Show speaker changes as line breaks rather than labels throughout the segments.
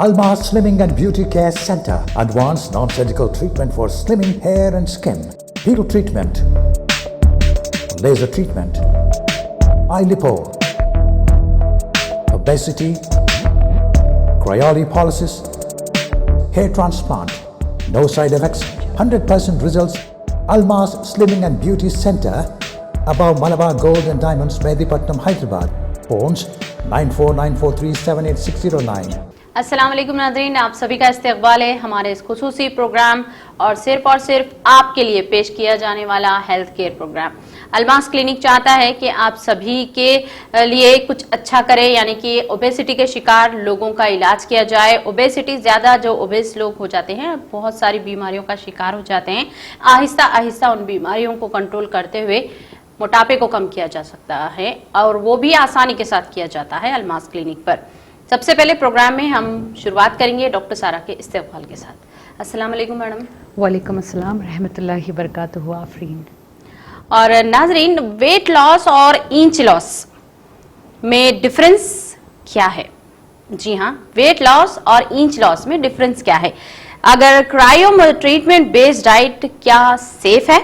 Almas Slimming and Beauty Care Center. Advanced non-surgical treatment for slimming hair and skin. Peel treatment. Laser treatment. Eye lipo. Obesity. Cryolipolysis. Hair transplant. No side effects. 100% results. Almas Slimming and Beauty Center. Above Malabar Gold and Diamonds, Mehdipatnam, Hyderabad. Phones 9494378609.
अस्सलाम वालेकुम नाज़रीन, आप सभी का इस्तकबाल है हमारे इस खुसूसी प्रोग्राम और सिर्फ आपके लिए पेश किया जाने वाला health care program. Almas clinic चाहता है कि आप सभी के लिए कुछ अच्छा करें, यानी कि ओबेसिटी के शिकार लोगों का इलाज किया जाए। ओबेसिटी ज़्यादा जो ओबेस लोग हो जाते हैं बहुत सारी बीमारियों का शिकार हो जाते हैं। आहिस्ता आहिस्ता उन बीमारियों को कंट्रोल करते हुए मोटापे को कम किया जा सकता है और वो भी आसानी के साथ किया जाता है अलमास क्लिनिक पर। सबसे पहले प्रोग्राम में हम शुरुआत करेंगे डॉक्टर सारा के इस्तेक़बाल के साथ। अस्सलाम वालेकुम मैडम।
वालेकुम अस्सलाम रहमतुल्लाहि बरकातुहू आफरीन।
और नाजरीन, वेट लॉस और इंच लॉस में डिफरेंस क्या है? जी हाँ, वेट लॉस और इंच लॉस में डिफरेंस क्या है? अगर क्रायो ट्रीटमेंट बेस्ड डाइट क्या सेफ है,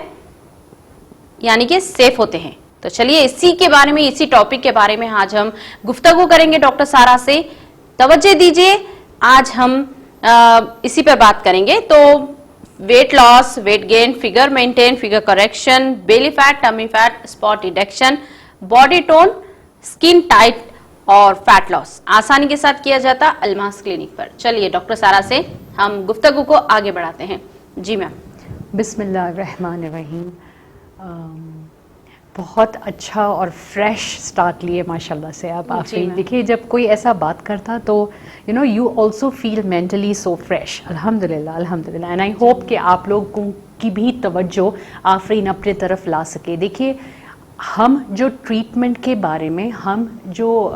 यानी कि सेफ होते हैं? तो चलिए इसी के बारे में, इसी टॉपिक के बारे में आज हम गुफ्तगू करेंगे डॉक्टर सारा से। तवज्जो दीजिए, आज हम इसी पर बात करेंगे। तो weight loss, weight gain, figure maintain, figure correction, belly fat, tummy fat, spot reduction, body tone, skin tight और फैट लॉस आसानी के साथ किया जाता अलमास क्लिनिक पर। चलिए डॉक्टर सारा से हम गुफ्तगू को आगे बढ़ाते हैं। जी मैम।
बिस्मिल्लाहिर्रहमानिर्रहीम। बहुत अच्छा और फ्रेश स्टार्ट लिए माशाल्लाह से आप आफरीन। देखिए, जब कोई ऐसा बात करता तो you also feel mentally so fresh. अल्हम्दुलिल्लाह अल्हम्दुलिल्लाह। एंड आई होप कि आप लोगों की भी तवज्जो आफरीन अपने तरफ ला सके। देखिए, हम जो ट्रीटमेंट के बारे में, हम जो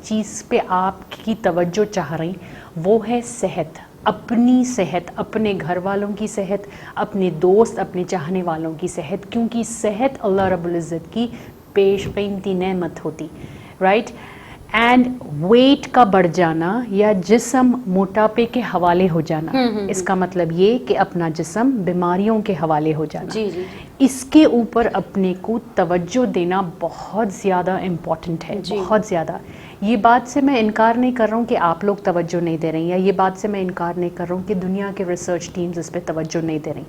चीज़ पे आपकी तवज्जो चाह रही वो है सेहत। अपनी सेहत, अपने घर वालों की सेहत, अपने दोस्त, अपने चाहने वालों की सेहत, क्योंकि सेहत अल्लाह रब्बुल इज़्ज़त की बेशकीमती नेमत होती, राइट। एंड वेट का बढ़ जाना या जिस्म मोटापे के हवाले हो जाना, इसका मतलब ये कि अपना जिस्म बीमारियों के हवाले हो जाना।
जी जी।
इसके ऊपर अपने को तवज्जो देना बहुत ज़्यादा इम्पॉर्टेंट है, बहुत ज़्यादा। ये बात से मैं इनकार नहीं कर रहा हूँ कि आप लोग तवज्जो नहीं दे रही, या ये बात से मैं इनकार नहीं कर रहा हूँ कि दुनिया के रिसर्च टीम्स इस पे तवज्जो नहीं दे रही।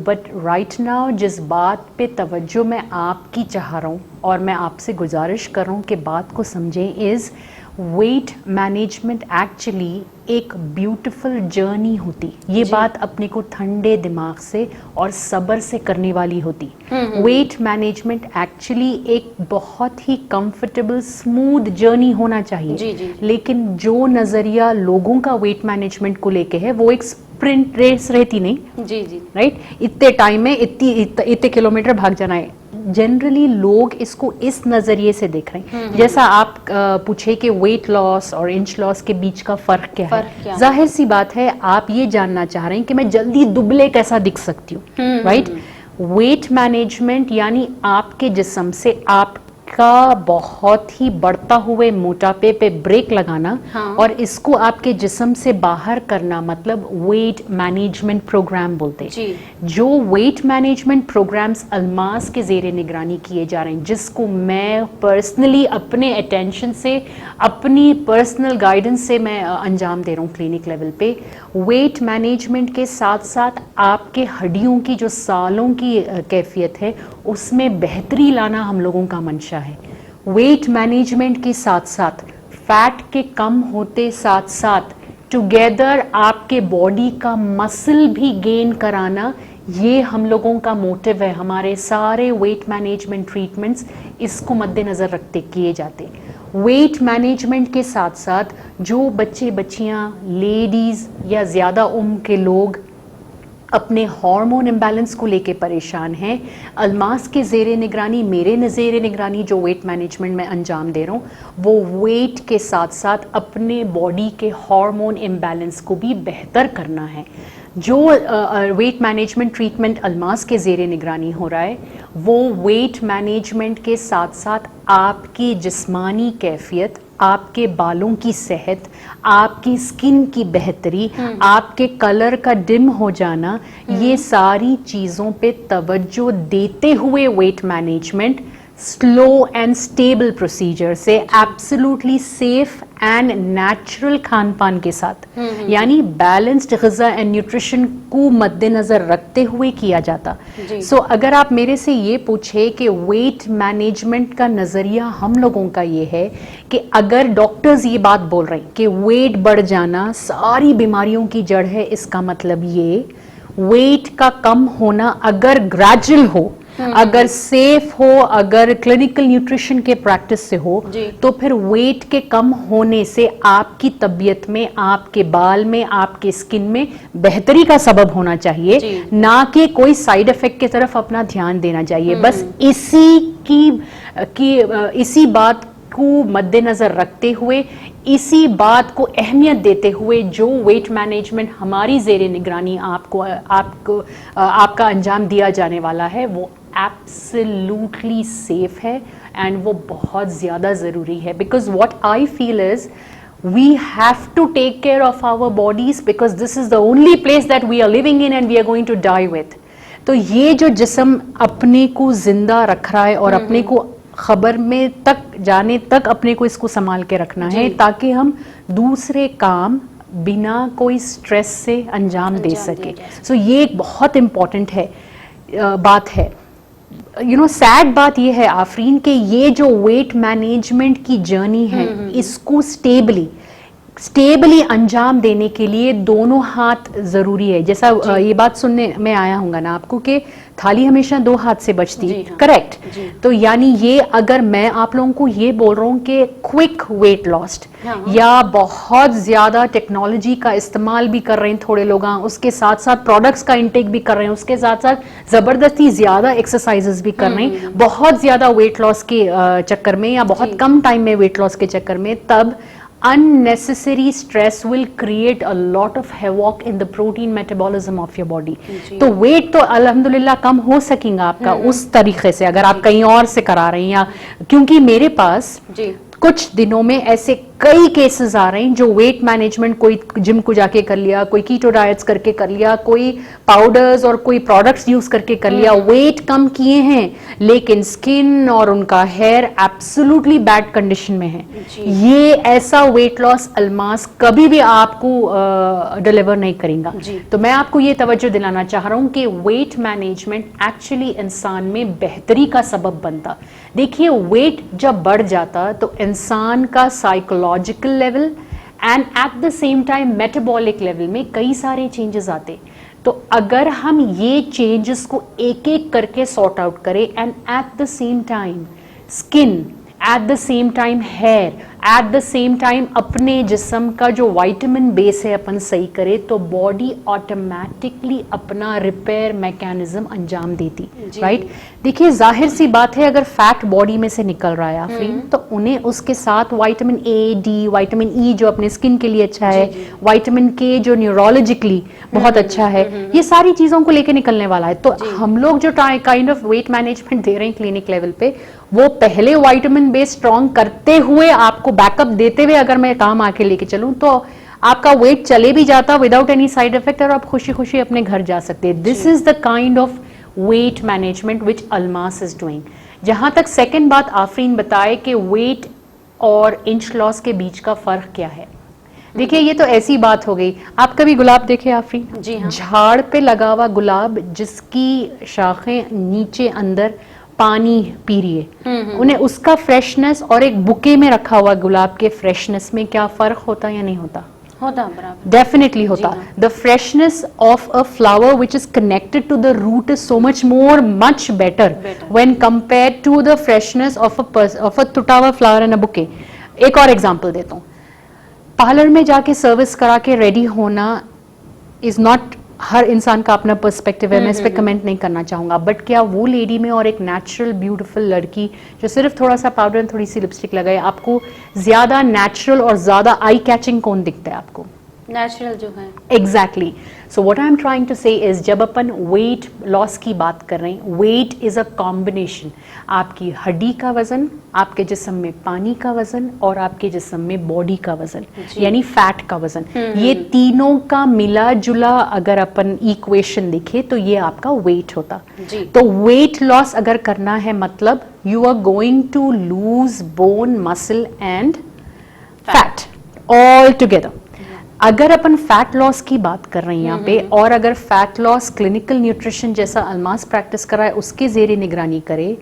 बट राइट नाउ जिस बात पे तवज्जो मैं आपकी चाह रहा हूँ और मैं आपसे गुजारिश कर रहा हूँ कि बात को समझें, इज़ वेट मैनेजमेंट एक्चुअली एक ब्यूटीफुल जर्नी होती। ये बात अपने को ठंडे दिमाग से और सब्र से करने वाली होती। वेट मैनेजमेंट एक्चुअली एक बहुत ही कंफर्टेबल स्मूथ जर्नी होना चाहिए।
जी जी।
लेकिन जो नज़रिया लोगों का वेट मैनेजमेंट को लेके है वो एक स्प्रिंट रेस रहती नहीं।
जी जी।
राइट, इतने टाइम में इतने किलोमीटर भाग जाना है। जनरली लोग इसको इस नज़रिए से देख रहे हैं। जैसा आप पूछे कि वेट लॉस और इंच लॉस के बीच का फ़र्क क्या है। जाहिर सी बात है, आप ये जानना चाह रहे हैं कि मैं जल्दी दुबले कैसा दिख सकती हूँ, राइट। वेट मैनेजमेंट यानी आपके जिस्म से आपका बहुत ही बढ़ता हुए मोटापे पे ब्रेक लगाना, और इसको आपके जिस्म से बाहर करना, मतलब वेट मैनेजमेंट प्रोग्राम बोलते हैं। जो वेट मैनेजमेंट प्रोग्राम्स अलमास के ज़ेरे निगरानी किए जा रहे हैं, जिसको मैं पर्सनली अपने अटेंशन से, अपनी पर्सनल गाइडेंस से मैं अंजाम दे रहा हूँ क्लिनिक लेवल पे। वेट मैनेजमेंट के साथ साथ आपके हड्डियों की जो सालों की कैफियत है उसमें बेहतरी लाना हम लोगों का मंशा है। वेट मैनेजमेंट के साथ साथ फैट के कम होते साथ साथ टुगेदर आपके बॉडी का मसल भी गेन कराना, ये हम लोगों का मोटिव है। हमारे सारे वेट मैनेजमेंट ट्रीटमेंट्स इसको मद्देनज़र रखते किए जाते। वेट मैनेजमेंट के साथ साथ जो बच्चे बच्चियां, लेडीज़ या ज़्यादा उम्र के लोग अपने हार्मोन इम्बैलेंस को लेके परेशान हैं, अलमास के ज़ेरे निगरानी, मेरे ज़ेरे निगरानी जो वेट मैनेजमेंट में अंजाम दे रहा हूँ, वो वेट के साथ साथ अपने बॉडी के हार्मोन इम्बैलेंस को भी बेहतर करना है। जो वेट मैनेजमेंट ट्रीटमेंट अलमास के ज़ेरे निगरानी हो रहा है, वो वेट मैनेजमेंट के साथ साथ आपकी जिस्मानी कैफियत, आपके बालों की सेहत, आपकी स्किन की बेहतरी, आपके कलर का डिम हो जाना, ये सारी चीजों पे तवज्जो देते हुए weight management slow and stable procedure से एब्सोल्युटली सेफ एंड नेचुरल खान पान के साथ, यानी बैलेंस्ड ग़िज़ा एंड न्यूट्रिशन को मद्देनजर रखते हुए किया जाता। सो अगर आप मेरे से ये पूछे कि वेट मैनेजमेंट का नज़रिया हम लोगों का ये है कि अगर डॉक्टर्स ये बात बोल रहे हैं कि वेट बढ़ जाना सारी बीमारियों की जड़ है, इसका मतलब ये वेट का कम होना अगर ग्रेजुअल हो, अगर सेफ हो, अगर क्लिनिकल न्यूट्रिशन के प्रैक्टिस से हो, तो फिर वेट के कम होने से आपकी तबीयत में, आपके बाल में, आपके स्किन में बेहतरी का सबब होना चाहिए, ना कि कोई साइड इफेक्ट की तरफ अपना ध्यान देना चाहिए। बस इसी बात को मद्देनजर रखते हुए, इसी बात को अहमियत देते हुए जो वेट मैनेजमेंट हमारी ज़ेरे निगरानी आपका अंजाम दिया जाने वाला है वो एब्सोल्युटली सेफ है एंड वो बहुत ज़्यादा ज़रूरी है। Because what I feel is we have to take care of our bodies because this is the only place that we are living in and we are going to die with। तो ये जो जिस्म अपने को जिंदा रख रहा है और अपने को खबर में तक जाने तक अपने को इसको संभाल के रखना है ताकि हम दूसरे काम बिना कोई स्ट्रेस से अंजाम दे सके। सो ये एक बहुत इम्पॉर्टेंट है बात है। सैड बात ये है आफरीन कि ये जो वेट मैनेजमेंट की जर्नी है इसको स्टेबली अंजाम देने के लिए दोनों हाथ जरूरी है। जैसा ये बात सुनने में आया होगा ना आपको कि थाली हमेशा दो हाथ से बचती, करेक्ट? तो यानी ये अगर मैं आप लोगों को ये बोल रहा हूँ कि क्विक वेट लॉस या बहुत ज्यादा टेक्नोलॉजी का इस्तेमाल भी कर रहे हैं थोड़े लोग, उसके साथ साथ प्रोडक्ट्स का इंटेक भी कर रहे हैं, उसके साथ साथ जबरदस्ती ज्यादा एक्सरसाइजेस भी कर रहे हैं बहुत ज्यादा वेट लॉस के चक्कर में या बहुत कम टाइम में वेट लॉस के चक्कर में, तब unnecessary stress will create a lot of havoc in the protein metabolism of your body। तो वेट तो अल्हम्दुलिल्लाह कम हो सकेगा आपका उस तरीके से अगर आप कहीं और से करा रहे हैं, या क्योंकि मेरे पास कुछ दिनों में ऐसे कई केसेस आ रहे हैं जो वेट मैनेजमेंट कोई जिम को जाके कर लिया, कोई कीटो डाइट्स करके कर लिया, कोई पाउडर्स और कोई प्रोडक्ट्स यूज करके कर लिया, वेट कम किए हैं लेकिन स्किन और उनका हेयर एब्सोल्युटली बैड कंडीशन में है। ये ऐसा वेट लॉस अल्मास कभी भी आपको डिलीवर नहीं करेगा। तो मैं आपको ये तवज्जो दिलाना चाह रहा हूँ कि वेट मैनेजमेंट एक्चुअली इंसान में बेहतरी का सबब बनता। देखिए वेट जब बढ़ जाता तो इंसान का psychological level and at the same time metabolic level में कई सारे चेंजेस आते। तो अगर हम ये चेंजेस को एक एक करके सॉर्ट आउट करें and at the same time skin, at the same time here, at the same time अपने जिस्म का जो विटामिन बेस है अपन सही करे, तो बॉडी ऑटोमेटिकली अपना रिपेयर मैकेनिज्म अंजाम देती, राइट? देखिए जाहिर सी बात है अगर फैट बॉडी में से निकल रहा है आफरीन, तो उन्हें उसके साथ vitamin A, D, vitamin E जो अपने स्किन के लिए अच्छा है, विटामिन के जो न्यूरोलॉजिकली बहुत अच्छा है, ये सारी चीजों को लेकर निकलने वाला है। तो हम लोग जो काइंड ऑफ वेट मैनेजमेंट दे रहे हैं क्लिनिक लेवल पे, वो पहले विटामिन बेस स्ट्रॉन्ग करते हुए आपको बैकअप देते हुए अगर मैं काम आके लेके चलूं तो आपका वेट चले भी जाता विदाउट एनी साइड इफेक्ट और आप खुशी खुशी अपने घर जा सकते हैं। This is the kind of weight management which Almas is doing. जहां तक सेकंड बात आफरीन बताए कि वेट और इंच लॉस के बीच का फर्क क्या है, देखिए ये तो ऐसी बात हो गई। आप कभी गुलाब देखे आफरीन? जी हाँ। झाड़ पे लगा हुआ गुलाब जिसकी शाखें नीचे अंदर पानी पी रही है, उन्हें उसका फ्रेशनेस और एक बुके में रखा हुआ गुलाब के फ्रेशनेस में क्या फर्क होता या नहीं होता?
होता, बराबर,
डेफिनेटली होता। The freshness of a flower which is connected to the root is so much better when compared to the freshness of a टूटा हुआ फ्लावर इन अ बुके। एक और एग्जांपल देता हूँ, पार्लर में जाके सर्विस करा के रेडी होना इज नॉट, हर इंसान का अपना पर्सपेक्टिव है, मैं इस पे कमेंट नहीं करना चाहूंगा, बट क्या वो लेडी में और एक नेचुरल ब्यूटीफुल लड़की जो सिर्फ थोड़ा सा पाउडर और थोड़ी सी लिपस्टिक लगाए, आपको ज्यादा नेचुरल और ज्यादा आई कैचिंग कौन दिखता है आपको?
नेचुरल जो है।
Exactly. So what I am trying to say is, जब अपन वेट लॉस की बात कर रहे हैं, वेट इज अ कॉम्बिनेशन, आपकी हड्डी का वजन, आपके जिस्म में पानी का वजन और आपके जिस्म में बॉडी का वजन, यानी फैट का वजन, ये तीनों का मिला जुला अगर अपन इक्वेशन लिखे तो ये आपका वेट होता। तो वेट लॉस अगर करना है मतलब you are going to lose bone, muscle and fat all together. अगर अपन फैट लॉस की बात कर रहे हैं यहाँ पे, और अगर फैट लॉस क्लिनिकल न्यूट्रिशन जैसा अल्मास प्रैक्टिस कराए उसके जेरे निगरानी करे,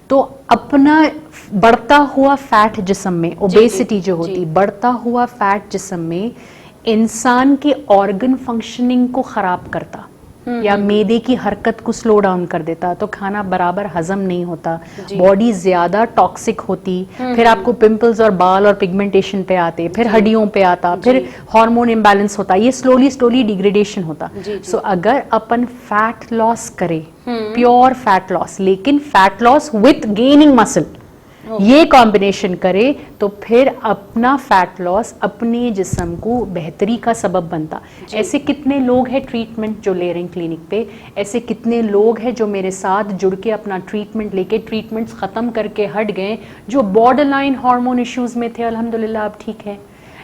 तो अपना बढ़ता हुआ फैट जिस्म में, ओबेसिटी जो होती, बढ़ता हुआ फैट जिस्म में इंसान के ऑर्गन फंक्शनिंग को खराब करता या मैदे की हरकत को स्लो डाउन कर देता, तो खाना बराबर हजम नहीं होता, बॉडी ज्यादा टॉक्सिक होती, फिर आपको पिंपल्स और बाल और पिगमेंटेशन पे आते, फिर हड्डियों पे आता, फिर हार्मोन इम्बैलेंस होता, ये स्लोली डिग्रेडेशन होता। सो अगर अपन फैट लॉस करें, प्योर फैट लॉस, लेकिन fat loss with gaining muscle, ये कॉम्बिनेशन करे, तो फिर अपना फैट लॉस अपने जिस्म को बेहतरी का सबब बनता। ऐसे कितने लोग हैं ट्रीटमेंट जो ले रहे हैं क्लिनिक पे, ऐसे कितने लोग हैं जो मेरे साथ जुड़ के अपना ट्रीटमेंट लेके ट्रीटमेंट्स खत्म करके हट गए, जो बॉर्डर लाइन हार्मोन इश्यूज में थे, अल्हम्दुलिल्लाह अब ठीक है।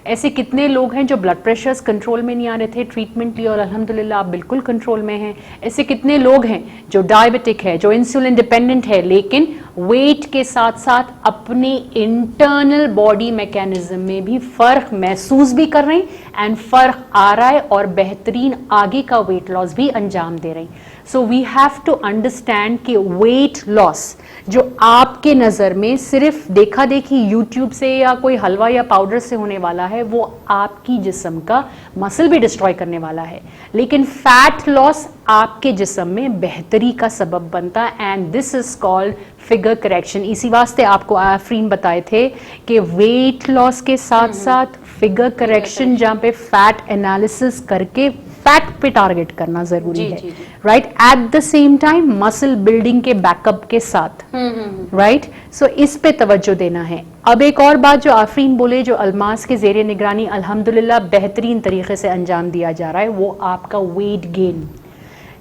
ऐसे कितने लोग हैं जो ब्लड प्रेशर्स कंट्रोल में नहीं आ रहे थे, ट्रीटमेंट लिया और अल्हम्दुलिल्लाह आप बिल्कुल कंट्रोल में हैं। ऐसे कितने लोग हैं जो डायबिटिक है, जो इंसुलिन डिपेंडेंट है, लेकिन वेट के साथ साथ अपने इंटरनल बॉडी मैकेनिज्म में भी फर्क महसूस भी कर रहे हैं एंड फर्क आ रहा है और बेहतरीन आगे का वेट लॉस भी अंजाम दे रहे हैं। So we have to understand कि वेट लॉस जो आपके नज़र में सिर्फ देखा देखी यूट्यूब से या कोई हलवा या पाउडर से होने वाला है, वो आपकी जिस्म का मसल भी डिस्ट्रॉय करने वाला है, लेकिन फैट लॉस आपके जिस्म में बेहतरी का सबब बनता है and this is called figure correction. इसी वास्ते आपको आफरीन बताए थे कि वेट लॉस के साथ साथ फिगर करेक्शन, जहाँ पे फैट एनालिसिस करके फैट पे टारगेट करना जरूरी है, right, at the same time muscle building के बैकअप के साथ, राइट। सो इस पे तवज्जो देना है। अब एक और बात जो आफरीन बोले, जो अल्मास के जेरे निगरानी अल्हम्दुलिल्लाह बेहतरीन तरीके से अंजाम दिया जा रहा है, वो आपका वेट गेन।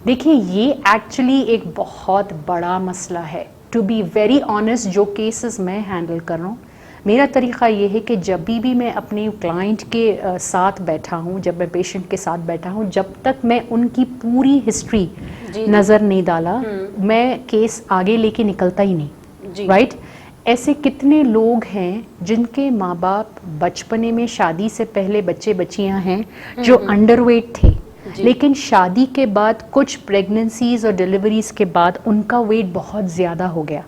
देखिए ये एक्चुअली एक बहुत बड़ा मसला है। टू बी वेरी ऑनेस्ट, जो केसेस मैं हैंडल कर रहा हूँ, मेरा तरीक़ा ये है कि जब भी मैं अपने क्लाइंट के साथ बैठा हूँ, जब मैं पेशेंट के साथ बैठा हूँ, जब तक मैं उनकी पूरी हिस्ट्री नज़र नहीं डाला, मैं केस आगे लेके निकलता ही नहीं, राइट। ऐसे कितने लोग हैं जिनके माँ बाप बचपने में शादी से पहले बच्चे बच्चियाँ हैं जो अंडरवेट थे, लेकिन शादी के बाद कुछ प्रेगनेंसीज और डिलीवरीज के बाद उनका वेट बहुत ज़्यादा हो गया,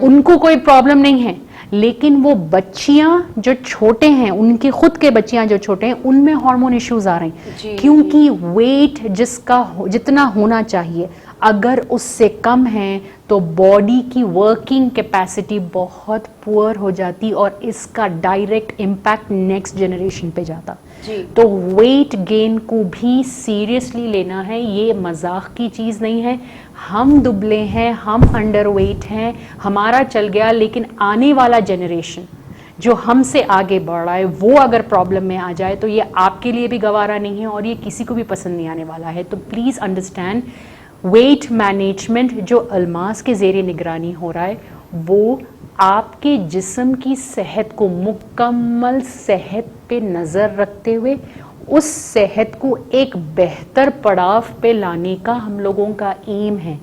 उनको कोई प्रॉब्लम नहीं है, लेकिन वो बच्चियां जो छोटे हैं, उनके खुद के बच्चियां जो छोटे हैं, उनमें हार्मोन इश्यूज आ रहे हैं, क्योंकि वेट जितना होना चाहिए अगर उससे कम है तो बॉडी की वर्किंग कैपेसिटी बहुत पुअर हो जाती और इसका डायरेक्ट इम्पैक्ट नेक्स्ट जनरेशन पे जाता। तो वेट गेन को भी सीरियसली लेना है, ये मजाक की चीज़ नहीं है। हम दुबले हैं, हम अंडरवेट हैं, हमारा चल गया, लेकिन आने वाला जनरेशन जो हमसे आगे बढ़ रहा है वो अगर प्रॉब्लम में आ जाए तो ये आपके लिए भी गवारा नहीं है और ये किसी को भी पसंद नहीं आने वाला है। तो प्लीज़ अंडरस्टैंड, वेट मैनेजमेंट जो अल्मास के ज़ेरे निगरानी हो रहा है वो आपके जिस्म की सेहत को, मुकम्मल सेहत पे नज़र रखते हुए उस सेहत को एक बेहतर पड़ाव पे लाने का हम लोगों का एम है।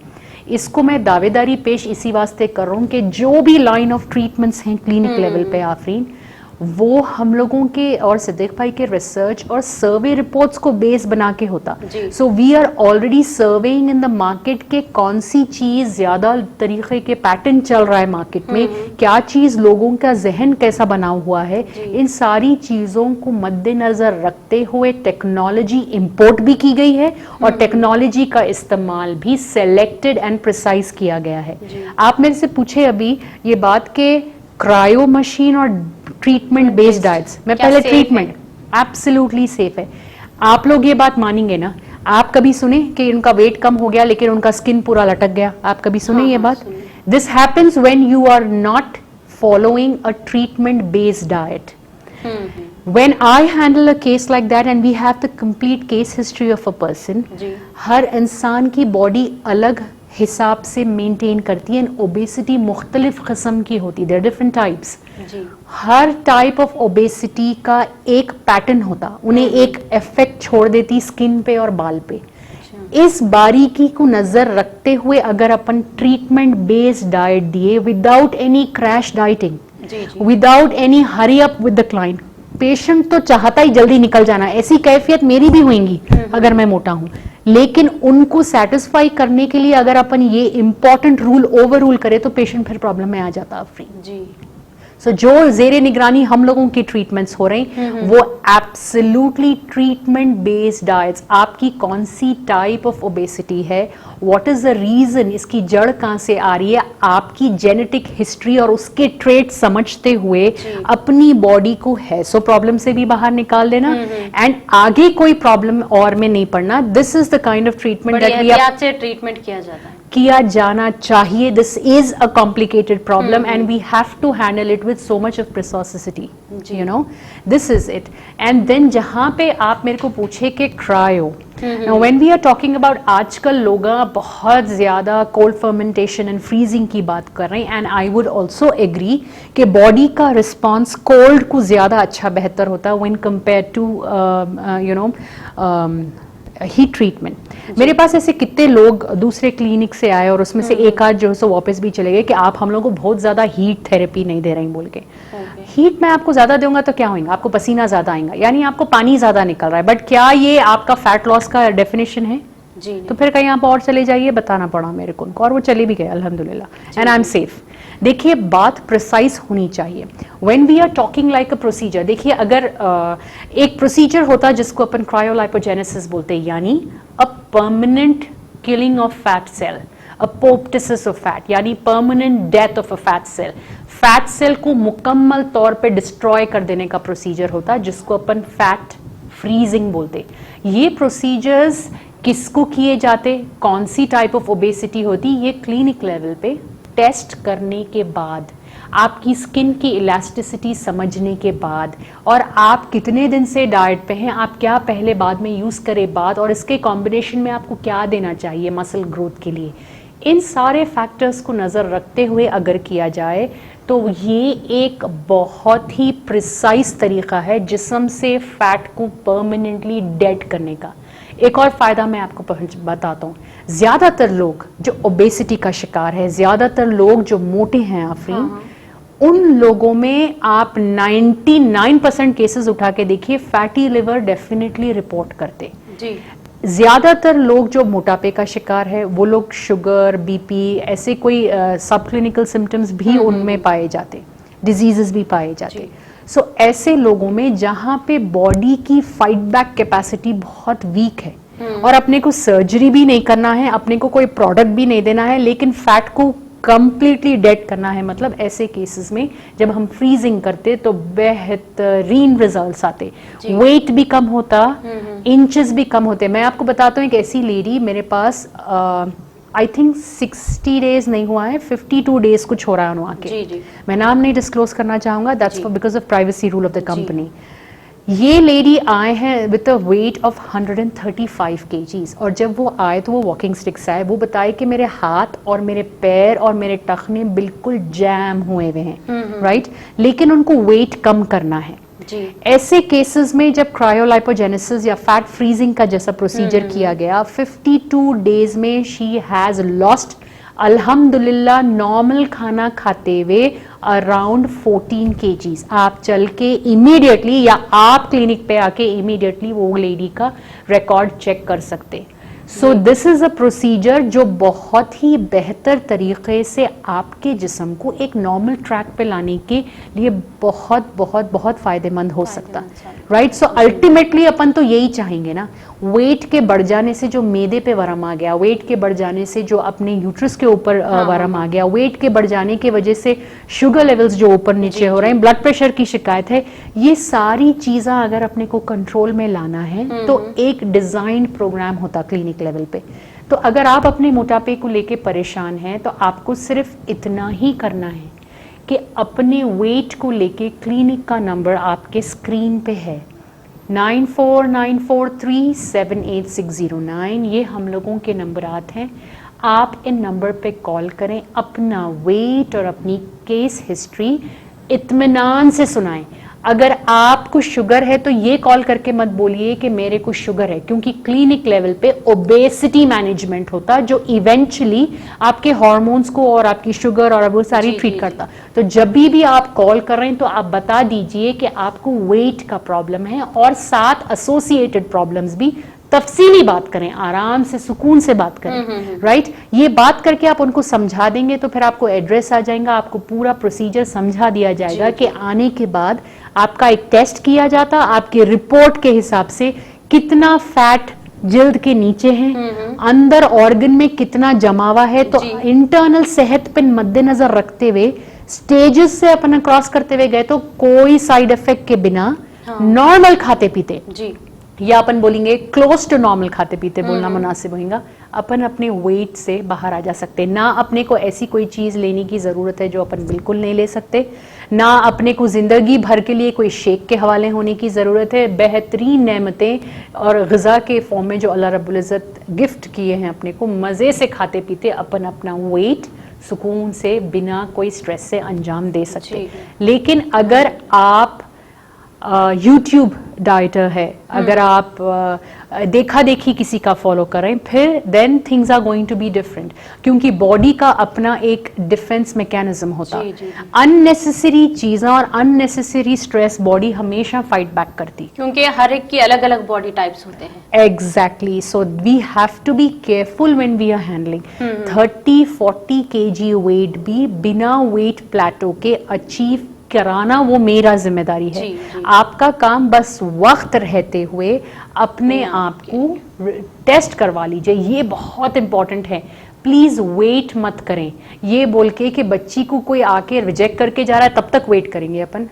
इसको मैं दावेदारी पेश इसी वास्ते कर रहा हूँ कि जो भी लाइन ऑफ ट्रीटमेंट्स हैं क्लिनिक लेवल पे आफरीन, वो हम लोगों के और सिद्दीक भाई के रिसर्च और सर्वे रिपोर्ट्स को बेस बना के होता। So we are already surveying in the market के कौन सी चीज़ ज़्यादा तरीके के पैटर्न चल रहा है मार्केट में, क्या चीज़ लोगों का जहन कैसा बना हुआ है, इन सारी चीज़ों को मद्देनज़र रखते हुए टेक्नोलॉजी इंपोर्ट भी की गई है और टेक्नोलॉजी का इस्तेमाल भी सेलेक्टेड एंड प्रिसाइज किया गया है। आप मेरे से पूछे अभी ये बात के क्रायो मशीन और ट्रीटमेंट बेस्ड डाइट्स, मैं पहले ट्रीटमेंट एब्सोल्युटली सेफ है। आप लोग ये बात मानेंगे ना, आप कभी सुने कि उनका वेट कम हो गया लेकिन उनका स्किन पूरा लटक गया? आप कभी सुने ये बात? This happens when you are not following a treatment based diet. When I handle a case like that and we have the complete case history of a person,
जी
हर इंसान की बॉडी अलग हिसाब से मेंटेन करती है। ओबेसिटी मुख्तलिफ किस्म की होती है, देयर डिफरेंट टाइप्स।
जी
हर टाइप ऑफ ओबेसिटी का एक पैटर्न होता, उन्हें एक इफेक्ट छोड़ देती स्किन पे और बाल पे। इस बारीकी को नजर रखते हुए अगर अपन ट्रीटमेंट बेस्ड डाइट दिए विदाउट एनी क्रैश डाइटिंग,
जी जी
without any hurry up with the client, patient तो चाहता ही जल्दी निकल जाना, ऐसी कैफियत मेरी भी होंगी अगर मैं मोटा हूं, लेकिन उनको सेटिस्फाई करने के लिए अगर अपन ये इंपॉर्टेंट रूल ओवर रूल करें तो पेशेंट फिर प्रॉब्लम में आ जाता फ्री।
जी
सो जो जेरे निगरानी हम लोगों की ट्रीटमेंट्स हो रही वो एब्सोल्युटली ट्रीटमेंट बेस्ड डाइट्स, आपकी कौन सी टाइप ऑफ ओबेसिटी है, व्हाट इज द रीजन, इसकी जड़ कहां से आ रही है, आपकी जेनेटिक हिस्ट्री और उसके ट्रेट समझते हुए अपनी बॉडी को है सो प्रॉब्लम से भी बाहर निकाल देना एंड आगे कोई प्रॉब्लम और में नहीं पड़ना। This is the kind of treatment
बड़ी
दैट वी
एहतियात से ट्रीटमेंट किया जाता है।
किया जाना चाहिए। This is a complicated problem and we have to handle it with so much of preciosity, you know, this is it. And then जहां पे आप मेरे को पूछे कि cryo, now when we are talking about, आजकल लोग बहुत ज्यादा कोल्ड फर्मेंटेशन एंड फ्रीजिंग की बात कर रहे हैं and I would also agree कि बॉडी का रिस्पॉन्स कोल्ड को ज्यादा अच्छा बेहतर होता है when compare to you know heat treatment. मेरे पास ऐसे कितने लोग दूसरे क्लिनिक से आए और उसमें से एक आध जो है सो वापस भी चले गए कि आप हम लोग को बहुत ज्यादा हीट थेरेपी नहीं दे रही बोल के। हीट मैं आपको ज्यादा दूंगा तो क्या होगा, आपको पसीना ज्यादा आएगा, यानी आपको पानी ज्यादा निकल रहा है, बट क्या ये आपका फैट लॉस का डेफिनेशन है?
जी
तो फिर कहीं आप और चले जाइए, बताना पड़ा मेरे को उनको, और वो चले भी गए अल्हम्दुलिल्लाह एंड आई एम सेफ। देखिए बात प्रिसाइज होनी चाहिए when we are talking like a procedure. देखिए अगर एक प्रोसीजर होता है जिसको अपन क्रायोलाइपोजेनेसिस बोलते हैं, यानी a permanent killing of fat cell, apoptosis of fat, यानी permanent death of a fat cell, fat cell को मुकम्मल तौर पे डिस्ट्रॉय कर देने का प्रोसीजर होता है जिसको अपन फैट फ्रीजिंग बोलते। ये प्रोसीजर्स किसको किए जाते, कौन सी टाइप ऑफ ओबेसिटी होती, ये क्लिनिक लेवल पे टेस्ट करने के बाद, आपकी स्किन की इलास्टिसिटी समझने के बाद, और आप कितने दिन से डाइट पे हैं, आप क्या पहले बाद में यूज करें बाद, और इसके कॉम्बिनेशन में आपको क्या देना चाहिए मसल ग्रोथ के लिए, इन सारे फैक्टर्स को नजर रखते हुए अगर किया जाए तो ये एक बहुत ही प्रिसाइज तरीका है जिस्म से फैट को परमानेंटली डेड करने का। एक और फायदा मैं आपको बताता हूँ, ज्यादातर लोग जो ओबेसिटी का शिकार है, ज्यादातर लोग जो मोटे हैं आफरीन, उन लोगों में आप 99% केसेस उठा के देखिए फैटी लिवर डेफिनेटली रिपोर्ट करते।
जी
ज्यादातर लोग जो मोटापे का शिकार है वो लोग शुगर, बीपी, ऐसे कोई सब क्लिनिकल सिम्टम्स भी उनमें पाए जाते, डिजीजेस भी पाए जाते। सो ऐसे लोगों में जहां पे बॉडी की फाइट बैक कैपेसिटी बहुत वीक है और अपने को सर्जरी भी नहीं करना है, अपने को कोई प्रोडक्ट भी नहीं देना है, लेकिन फैट को कंप्लीटली डेड करना है, मतलब ऐसे केसेस में जब हम फ्रीजिंग करते तो बेहतरीन रिजल्ट्स आते, वेट भी कम होता, इंचेस भी कम होते। मैं आपको बताता हूँ एक ऐसी लेडी मेरे पास आई थिंक 60 डेज नहीं हुआ है, 52 डेज कुछ हो रहा है वहाँ के, मैं नाम नहीं डिस्क्लोज करना चाहूंगा, that's for because of privacy rule of the company. ये लेडी आए हैं with a weight of 135 kgs, और जब वो आए तो वो वॉकिंग स्टिक से आए। वो बताए कि मेरे हाथ और मेरे पैर और मेरे टखने बिल्कुल जैम हुए हुए हैं, राइट, लेकिन उनको वेट कम करना है। ऐसे केसेस में जब क्रायोलाइपोजेनेसिस या फैट फ्रीजिंग का जैसा प्रोसीजर किया गया, 52 डेज में शी हैज लॉस्ट अल्हम्दुलिल्लाह नॉर्मल खाना खाते हुए अराउंड 14 kgs। आप चल के इमीडिएटली या आप क्लिनिक पे आके इमीडिएटली वो लेडी का रिकॉर्ड चेक कर सकते। सो दिस इज अ प्रोसीजर जो बहुत ही बेहतर तरीके से आपके जिस्म को एक नॉर्मल ट्रैक पे लाने के लिए बहुत बहुत बहुत फायदेमंद हो सकता, राइट। सो अल्टीमेटली अपन तो यही चाहेंगे ना, वेट के बढ़ जाने से जो मैदे पे वरम आ गया, वेट के बढ़ जाने से जो अपने यूट्रस के ऊपर वरम आ गया, वेट के बढ़ जाने की वजह से शुगर लेवल्स जो ऊपर नीचे हो रहे हैं, ब्लड प्रेशर की शिकायत है, ये सारी चीजें अगर अपने को कंट्रोल में लाना है तो एक डिजाइन प्रोग्राम होता क्लिनिक लेवल पे। तो अगर आप अपने मोटापे को लेके परेशान हैं तो आपको सिर्फ इतना ही करना है कि अपने वेट को लेके क्लिनिक का नंबर आपके स्क्रीन पे है 9494378609। ये हम लोगों के नंबरात हैं। आप इन नंबर पे कॉल करें, अपना वेट और अपनी केस हिस्ट्री इत्मीनान से सुनाएं। अगर आपको शुगर है तो ये कॉल करके मत बोलिए कि मेरे को शुगर है, क्योंकि क्लिनिक लेवल पे ओबेसिटी मैनेजमेंट होता जो इवेंचुअली आपके हार्मोन्स को और आपकी शुगर और वो सारी ट्रीट करता। तो जब भी आप कॉल कर रहे हैं तो आप बता दीजिए कि आपको वेट का प्रॉब्लम है और साथ एसोसिएटेड प्रॉब्लम्स भी। तफसीली बात करें, आराम से सुकून से बात करें, राइट? ये बात करके आप उनको समझा देंगे तो फिर आपको एड्रेस आ जाएगा, आपको पूरा प्रोसीजर समझा दिया जाएगा कि आने के बाद आपका एक टेस्ट किया जाता, आपके रिपोर्ट के हिसाब से कितना फैट जिल्द के नीचे है, अंदर ऑर्गन में कितना जमा हुआ है। तो इंटरनल सेहत पे मद्देनजर रखते हुए स्टेजेस से अपन क्रॉस करते हुए गए तो कोई साइड इफेक्ट के बिना नॉर्मल खाते पीते या अपन बोलेंगे क्लोज टू नॉर्मल खाते पीते बोलना मुनासिब होगा, अपन अपने वेट से बाहर आ जा सकते। ना अपने को ऐसी कोई चीज लेने की जरूरत है जो अपन बिल्कुल नहीं ले सकते, ना अपने को जिंदगी भर के लिए कोई शेक के हवाले होने की जरूरत है। बेहतरीन नेमतें और ग़िज़ा के फॉर्म में जो अल्लाह रब्बुल इज़्ज़त गिफ्ट किए हैं अपने को, मज़े से खाते पीते अपन अपना वेट सुकून से बिना कोई स्ट्रेस से अंजाम दे सकते। लेकिन अगर आप यूट्यूब डाइटर है, अगर आप देखा देखी किसी का फॉलो करें, फिर then things are going to be different, क्योंकि बॉडी का अपना एक डिफेंस मैकेनिज्म होता है। अननेसेसरी चीजें और अननेसेसरी स्ट्रेस बॉडी हमेशा फाइट बैक करती,
क्योंकि हर एक की अलग अलग बॉडी टाइप्स होते हैं।
Exactly, so we have to be careful when we are handling 30-40 kg weight भी बिना वेट प्लेटो के अचीव कराना, वो मेरा जिम्मेदारी है। आपका काम बस वक्त रहते हुए अपने आप को टेस्ट करवा लीजिए, ये बहुत इंपॉर्टेंट है। प्लीज वेट मत करें ये बोल के कि बच्ची को कोई आके रिजेक्ट करके जा रहा है तब तक वेट करेंगे अपन।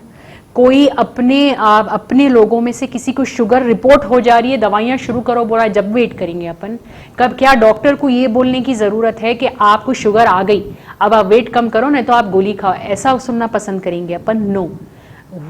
कोई अपने लोगों में से किसी को शुगर रिपोर्ट हो जा रही है, दवाइयां शुरू करो बोला, जब वेट करेंगे अपन? कब? क्या डॉक्टर को ये बोलने की जरूरत है कि आपको शुगर आ गई, अब आप वेट कम करो नहीं तो आप गोली खाओ, ऐसा सुनना पसंद करेंगे अपन? नो,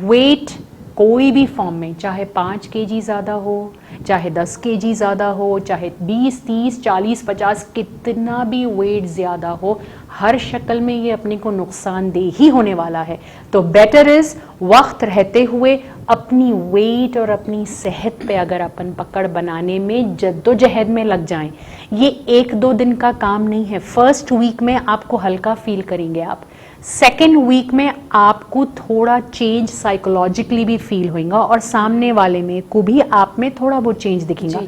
वेट कोई भी फॉर्म में, चाहे 5 kg ज़्यादा हो, चाहे 10 kg ज़्यादा हो, चाहे 20, 30, 40, 50, कितना भी वेट ज़्यादा हो, हर शक्ल में ये अपने को नुकसानदेह ही होने वाला है। तो बेटर इज़ वक्त रहते हुए अपनी वेट और अपनी सेहत पे अगर अपन पकड़ बनाने में जद्दोजहद में लग जाएं। ये 1-2 दिन का काम नहीं है। फर्स्ट वीक में आपको हल्का फील करेंगे आप, सेकेंड वीक में आपको थोड़ा चेंज साइकोलॉजिकली भी फील होगा और सामने वाले में को भी आप में थोड़ा बहुत चेंज दिखेगा।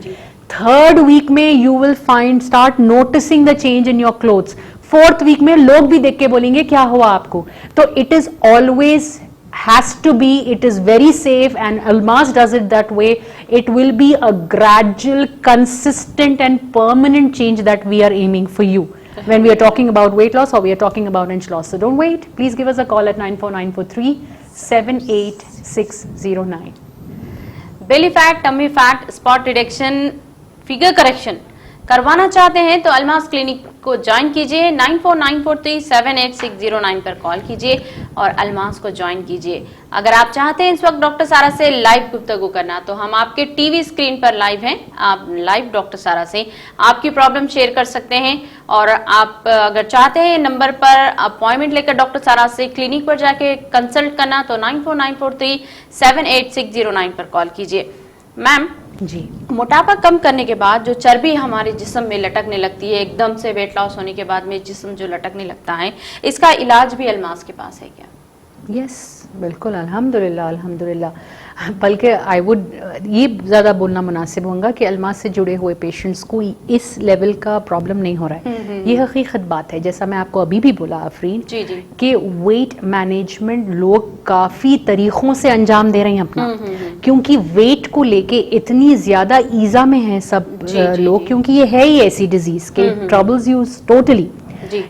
थर्ड वीक में you will start noticing the change in your clothes. Fourth week में लोग भी देख के बोलेंगे क्या हुआ आपको। तो it is always has to be, it is very safe, and Almaz does it that way. It will be a gradual, consistent and permanent change that we are aiming for you when we are talking about weight loss or we are talking about inch loss. So don't wait, please give us a call at 9494378609.
Belly fat, tummy fat, spot reduction, figure correction करवाना चाहते हैं तो Almas clinic को join कीजिए। 9494378609 पर call कीजिए और अलमास को ज्वाइन कीजिए। अगर आप चाहते हैं इस वक्त डॉक्टर सारा से लाइव गुफ्तगू करना तो हम आपके टीवी स्क्रीन पर लाइव हैं। आप लाइव डॉक्टर सारा से आपकी प्रॉब्लम शेयर कर सकते हैं और आप अगर चाहते हैं नंबर पर अपॉइंटमेंट लेकर डॉक्टर सारा से क्लिनिक पर जाके कंसल्ट करना तो 9494378609 पर कॉल कीजिए। मैम
जी,
मोटापा कम करने के बाद जो चर्बी हमारे जिस्म में लटकने लगती है, एकदम से वेट लॉस होने के बाद में जिस्म जो लटकने लगता है, इसका इलाज भी अलमास के पास है क्या?
यस, बिल्कुल, अल्हम्दुलिल्लाह अल्हम्दुलिल्लाह। बल्कि आई वुड ये ज़्यादा बोलना मुनासिब होगा कि अलमास से जुड़े हुए पेशेंट्स को इस लेवल का प्रॉब्लम नहीं हो रहा है। ये हकीकत बात है, जैसा मैं आपको अभी भी बोला आफरीन, कि वेट मैनेजमेंट लोग काफ़ी तरीक़ों से अंजाम दे रहे हैं अपना, क्योंकि वेट को लेके इतनी ज़्यादा ईज़ा में हैं सब लोग, क्योंकि ये है ही ऐसी डिजीज़ के ट्रबल्स यू टोटली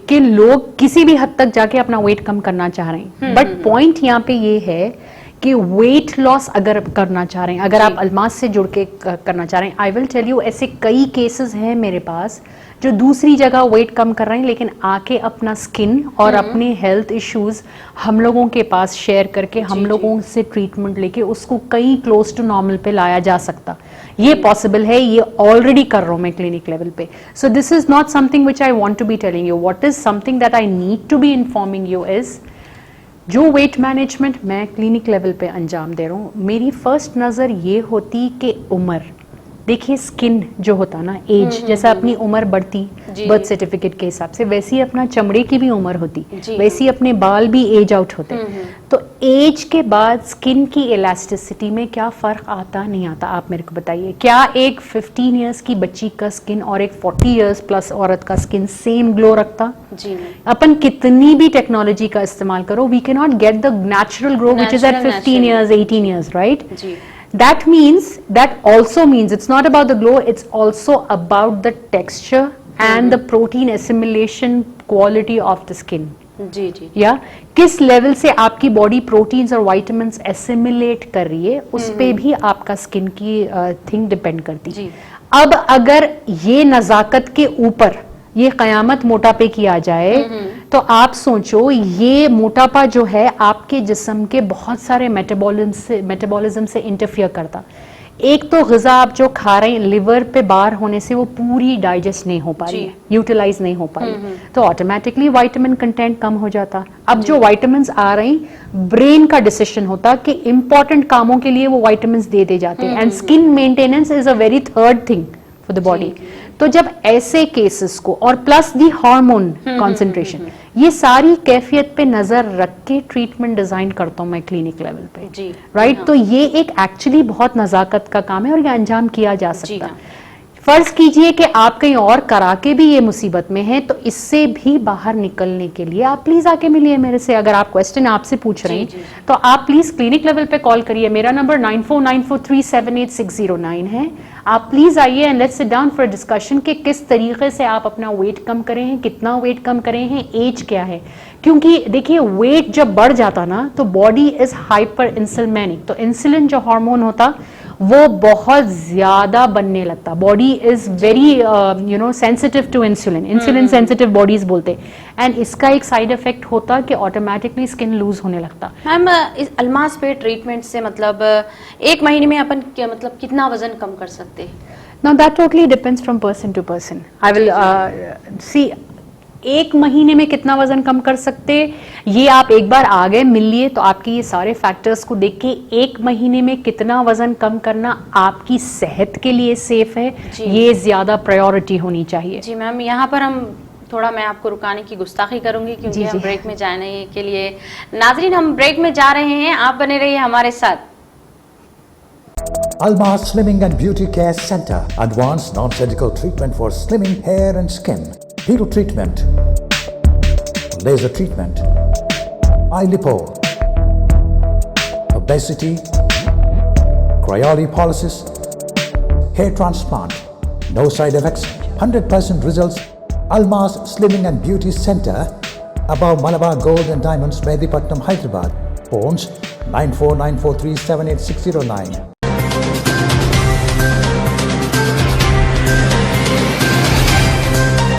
कि लोग किसी भी हद तक जाके अपना वेट कम करना चाह रहे हैं। बट पॉइंट यहाँ पे ये है कि वेट लॉस अगर करना चाह रहे हैं, अगर आप अलमास से जुड़ के करना चाह रहे हैं, आई विल टेल यू, ऐसे कई केसेस हैं मेरे पास जो दूसरी जगह वेट कम कर रहे हैं लेकिन आके अपना स्किन और अपने हेल्थ इश्यूज हम लोगों के पास शेयर करके हम लोगों से ट्रीटमेंट लेके उसको कहीं क्लोज टू नॉर्मल पे लाया जा सकता, ये पॉसिबल है, ये ऑलरेडी कर रहा हूँ मैं क्लिनिक लेवल पे. So this is not something which I want to be telling you. What is something that I need to be informing you is जो वेट मैनेजमेंट मैं क्लिनिक लेवल पे अंजाम दे रहा हूँ, मेरी फर्स्ट नज़र ये होती कि उम्र, देखिए स्किन जो होता ना, एज, जैसा अपनी उम्र बढ़ती बर्थ सर्टिफिकेट के हिसाब से, वैसी अपना चमड़े की भी उम्र होती, वैसी अपने बाल भी एज आउट होते. तो एज के बाद स्किन की इलास्टिसिटी में क्या फर्क आता नहीं आता, आप मेरे को बताइए. क्या एक 15 इयर्स की बच्ची का स्किन और एक 40 इयर्स प्लस औरत का स्किन सेम ग्लो रखता?
जी.
अपन कितनी भी टेक्नोलॉजी का इस्तेमाल करो, we can not get the natural glow which is at 15 years 18 years, right?
जी.
That also means it's not about the glow, it's also about the texture and the protein assimilation quality of the skin.
जी जी.
या किस level से आपकी body proteins और vitamins assimilate कर रही है, उस पे भी आपका स्किन की थिंग डिपेंड करती है. अब अगर ये नजाकत के ऊपर ये कयामत मोटापे की आ जाए तो आप सोचो ये मोटापा जो है आपके जिस्म के बहुत सारे मेटाबॉलिज्म से इंटरफियर करता. एक तो ग़िज़ा आप जो खा रहे हैं लिवर पे बार होने से वो पूरी डाइजेस्ट नहीं हो पा रही है, यूटिलाइज नहीं हो पा रही, तो ऑटोमेटिकली विटामिन कंटेंट कम हो जाता. अब जो विटामिन्स आ रहे हैं, ब्रेन का डिसीजन होता कि इंपॉर्टेंट कामों के लिए वो विटामिन्स दे जाते हैं. And skin maintenance is a very third thing for the body. तो जब ऐसे केसेस को और प्लस दी हार्मोन कॉन्सेंट्रेशन, ये सारी कैफियत पे नजर रख के ट्रीटमेंट डिजाइन करता हूँ मैं क्लिनिक लेवल पे, राइट? तो ये एक एक्चुअली बहुत नजाकत का काम है और ये अंजाम किया जा सकता है. फर्ज कीजिए कि आप कहीं और करा के भी ये मुसीबत में हैं, तो इससे भी बाहर निकलने के लिए आप प्लीज आके मिलिए मेरे से. अगर आप क्वेश्चन आपसे पूछ रहे हैं तो आप प्लीज क्लिनिक लेवल पे कॉल करिए. मेरा नंबर 9494378609 है. आप प्लीज आइए and let's sit down for discussion कि किस तरीके से आप अपना वेट कम करें हैं, कितना वेट कम करें हैं, एज क्या है. क्योंकि देखिए वेट जब बढ़ जाता ना तो बॉडी इज हाइपर इंसुलिनिक, तो इंसुलिन जो हार्मोन होता वो बहुत ज्यादा बनने लगता. Body is very sensitive to insulin, insulin sensitive bodies बोलते. एंड इसका एक साइड इफेक्ट होता कि ऑटोमेटिकली स्किन लूज होने लगता.
मैम इस अल्मास पे ट्रीटमेंट से मतलब एक महीने में अपन मतलब कितना वजन कम कर सकते हैं?
Now that totally depends from person to person. I will see. एक महीने में कितना वजन कम कर सकते, ये आप एक बार आ गए मिल लिए तो आपके ये सारे फैक्टर्स को देख के एक महीने में कितना वजन कम करना आपकी सेहत के लिए सेफ है, ये ज्यादा प्रायोरिटी होनी चाहिए.
जी मैम, यहाँ पर हम थोड़ा मैं आपको रुकाने की गुस्ताखी करूंगी क्योंकि हम ब्रेक में जाने के लिए. नाजरीन, हम ब्रेक में जा रहे हैं, आप बने रहिए हमारे साथ.
Almas Slimming and Beauty Care Center. Advanced non-surgical treatment for slimming hair and skin. Peel treatment. Laser treatment. Eye lipo. Obesity. Cryolipolysis. Hair transplant. No side effects. 100% results. Almas Slimming and Beauty Center. Above Malabar Gold and Diamonds, Medipatnam, Hyderabad. Phones 9494378609.